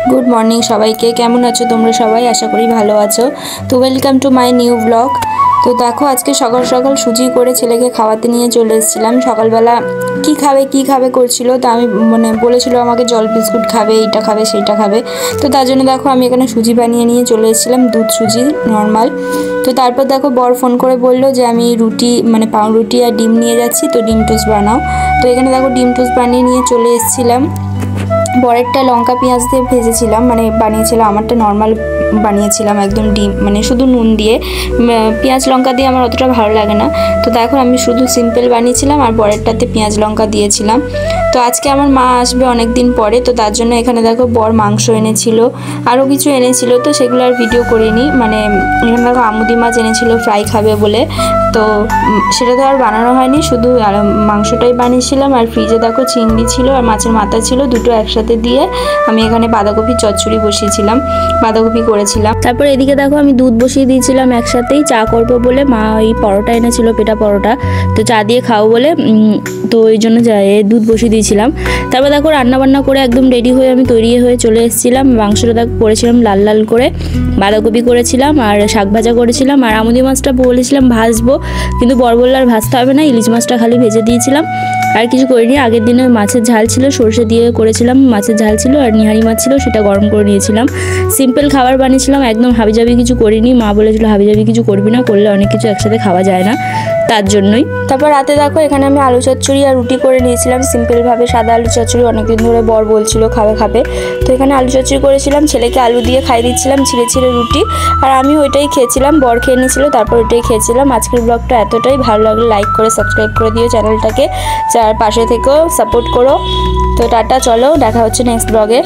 Good morning सबाइके केमन आछो तोमरा सबाई आशा करी भालो आछो। तो welcome to my new blog. तो देखो आज के सकाल सकाल सुजी करे छेलेके खावाते निये चले एसेछिलाम। सकालबेला की खाबे करछिलो तो आमी माने बोलेछिलो आमाके जल बिस्कुट खाबे एइटा खाबे सेइटा खाबे। तो तार जोन्नो देखो आमी एखाने सुजी बानिये निये चले एसेछिलाम, दूध सुजी नर्माल। तो तारपर देखो बर फोन करे बोललो जे आमी रुटी माने पाउरुटी आर डिम निये जाচ্ছি, तो डिम टोस्ट बानाओ। तो एखाने देखो डिम टोस्ट बानिये निये चले एसेछिलाम। बरेरटा लंका पेঁয়াজ দিয়ে ভেজেছিলাম, মানে বানিয়েছিলাম। আমারটা নর্মাল বানিয়েছিলাম একদম ডিম মানে শুধু নুন দিয়ে, পেঁয়াজ লঙ্কা দিয়ে আমার অতটা ভালো লাগে না। তো দেখো আমি শুধু সিম্পল বানিয়েছিলাম আর বরেরটাতে পেঁয়াজ লঙ্কা দিয়েছিলাম। তো আজকে আমার মা আসবে অনেক দিন পরে, তো তার জন্য এখানে দেখো বর মাংস এনেছিল, আরও কিছু এনেছিল। তো সেগুলো আর ভিডিও করিনি, মানে এখানে দেখো আমুদি মাছ এনেছিল ফ্রাই খাবে বলে। তো সেটা তো আর বানানো হয়নি, শুধু মাংসটাই বানিয়েছিলাম। আর ফ্রিজে দেখো চিংড়ি ছিল আর মাছের মাথা ছিল, দুটো একসাথে দিয়ে আমি এখানে বাঁধাকপি চচ্চড়ি বসিয়েছিলাম, বাঁধাকপি করেছিলাম। তারপর এদিকে দেখো আমি দুধ বসিয়ে দিয়েছিলাম একসাথেই, চা করবো বলে। মা ওই পরোটা এনেছিল, পেটা পরোটা, তো চা দিয়ে খাও বলে, তো ওই জন্য দুধ বসিয়ে দিয়েছিলাম। তারপর দেখো রান্নাবান্না করে একদম রেডি হয়ে আমি তৈরি হয়ে চলে এসেছিলাম। মাংসটা দেখো করেছিলাম লাল লাল করে, বাঁধাকপি করেছিলাম আর শাক ভাজা করেছিলাম। আর আমুদি মাছটা বলেছিলাম ভাজবো, কিন্তু বর বলল আর ভাজতে হবে না, ইলিশ মাছটা খালি ভেজে দিয়েছিলাম, আর কিছু করিনি। আগের দিনে মাছের ঝাল ছিল, সরষে দিয়ে করেছিলাম, মাছের ঝাল ছিল আর নিহারি মাছ ছিল, সেটা গরম করে নিয়েছিলাম। সিম্পল খাবার বানিয়েছিলাম, একদম হাবিজাবি কিছু করিনি। মা বলেছিল হাবিজাবি কিছু করবি না, করলে অনেক কিছু একসাথে খাওয়া যায় না, তার জন্যই। তারপর রাতে দেখো এখানে আমি আলু চচ্চড়ি আর রুটি করে নিয়েছিলাম সিম্পলভাবে, সাদা আলু চচ্চড়ি। অনেকদিন ধরে বর বলছিল খাবে, তো এখানে আলু চচ্চড়ি করেছিলাম, ছেলেকে আলু দিয়ে খাই দিচ্ছিলাম ছিঁড়ে ছিঁড়ে রুটি, আর আমি ওইটাই খেয়েছিলাম, বর খেয়ে নিয়েছিল, তারপর ওইটাই খেয়েছিলাম। আজকের ব্লগটা এতটাই, ভালো লাগলে লাইক করে সাবস্ক্রাইব করে দিও চ্যানেলটাকে, যার পাশে থেকেও সাপোর্ট করো। তো টাটা, চলো দেখা হচ্ছে নেক্সট ব্লগে।